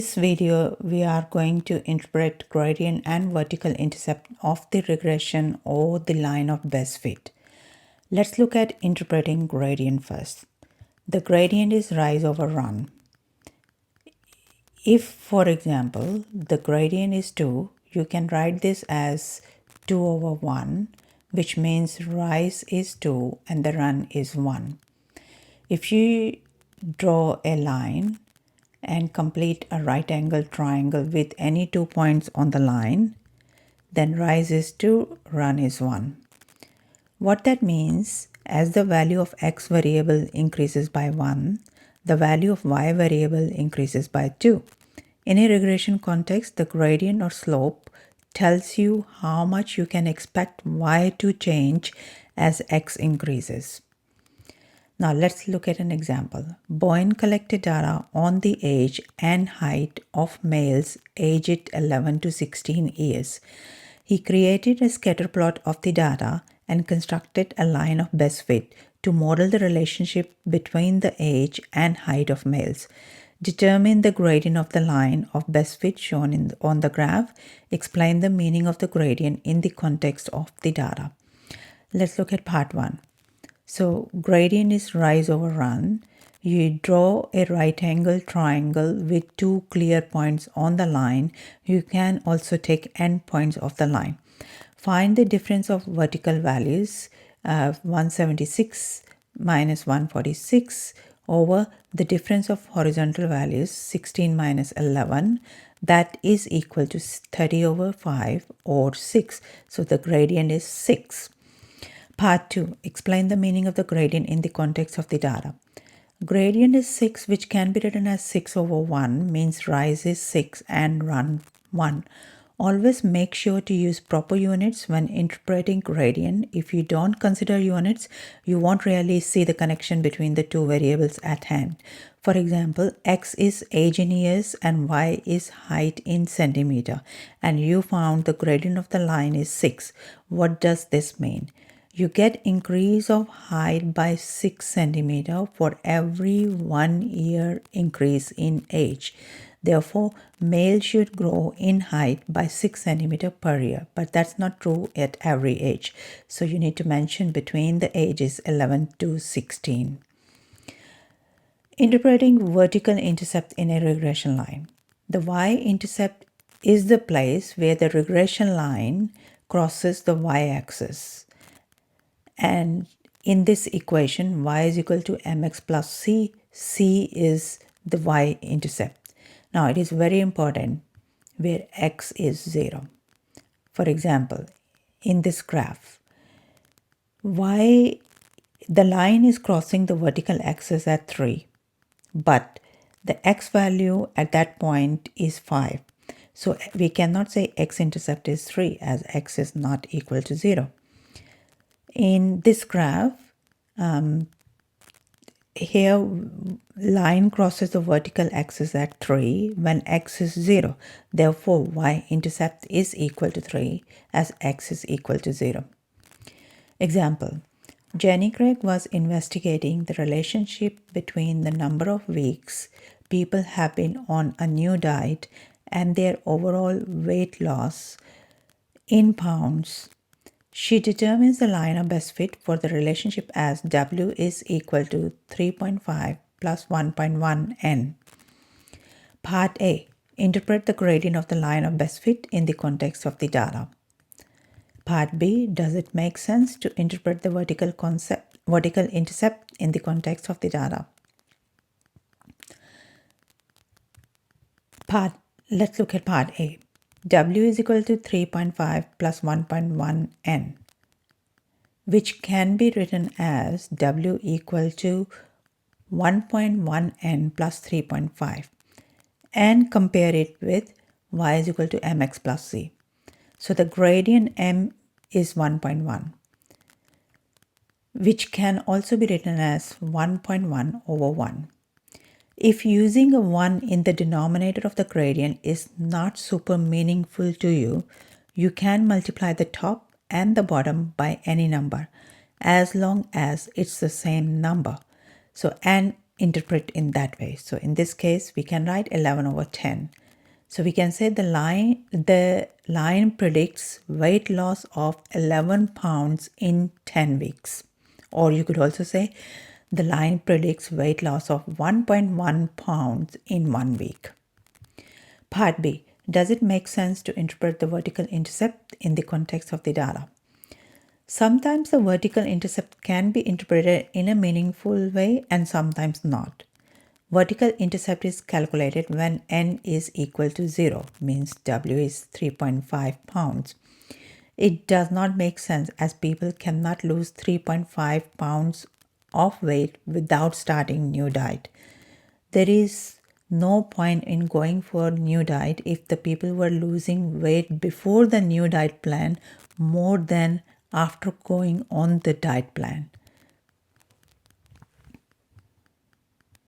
In this video, we are going to interpret gradient and vertical intercept of the regression or the line of best fit. Let's look at interpreting gradient first. The gradient is rise over run. If, for example, the gradient is 2, you can write this as 2 over 1, which means rise is 2 and the run is 1. If you draw a line and complete a right angle triangle with any 2 points on the line, then rise is 2, run is 1. What that means, as the value of x variable increases by 1, the value of y variable increases by 2. In a regression context, the gradient or slope tells you how much you can expect y to change as x increases. Now let's look at an example. Bowen collected data on the age and height of males aged 11 to 16 years. He created a scatter plot of the data and constructed a line of best fit to model the relationship between the age and height of males. Determine the gradient of the line of best fit shown on the graph. Explain the meaning of the gradient in the context of the data. Let's look at part 1. So gradient is rise over run. You draw a right angle triangle with 2 clear points on the line. You can also take endpoints of the line. Find the difference of vertical values, 176 minus 146 over the difference of horizontal values, 16 minus 11. That is equal to 30 over 5 or 6. So the gradient is 6. Part 2. Explain the meaning of the gradient in the context of the data. Gradient is 6, which can be written as 6 over 1, means rise is 6 and run 1. Always make sure to use proper units when interpreting gradient. If you don't consider units, you won't really see the connection between the two variables at hand. For example, x is age in years and y is height in centimeter, and you found the gradient of the line is 6. What does this mean? You get increase of height by 6 centimeter for every 1 year increase in age. Therefore, male should grow in height by 6 centimeter per year, but that's not true at every age. So you need to mention between the ages 11 to 16. Interpreting vertical intercept in a regression line. The y-intercept is the place where the regression line crosses the y-axis. And in this equation, y is equal to mx plus c. C is the y-intercept. Now, it is very important where x is 0. For example, in this graph, the line is crossing the vertical axis at 3, but the x value at that point is 5. So we cannot say x-intercept is 3 as x is not equal to 0. In this graph, here line crosses the vertical axis at 3 when x is 0. Therefore, y-intercept is equal to 3 as x is equal to 0. Example, Jenny Craig was investigating the relationship between the number of weeks people have been on a new diet and their overall weight loss in pounds. She determines the line of best fit for the relationship as W is equal to 3.5 plus 1.1 n. Part A. Interpret the gradient of the line of best fit in the context of the data. Part B. Does it make sense to interpret the vertical intercept in the context of the data? Let's look at part A. W is equal to 3.5 plus 1.1 n, which can be written as W equal to 1.1 n plus 3.5, and compare it with y is equal to mx plus c. So the gradient m is 1.1, which can also be written as 1.1 over 1. If using a 1 in the denominator of the gradient is not super meaningful to you, you can multiply the top and the bottom by any number, as long as it's the same number. So, and interpret in that way. So in this case, we can write 11 over 10. So we can say the line predicts weight loss of 11 pounds in 10 weeks. Or you could also say the line predicts weight loss of 1.1 pounds in 1 week. Part B. Does it make sense to interpret the vertical intercept in the context of the data? Sometimes the vertical intercept can be interpreted in a meaningful way and sometimes not. Vertical intercept is calculated when n is equal to 0, means W is 3.5 pounds. It does not make sense as people cannot lose 3.5 pounds of weight without starting new diet. There is no point in going for new diet if the people were losing weight before the new diet plan more than after going on the diet plan.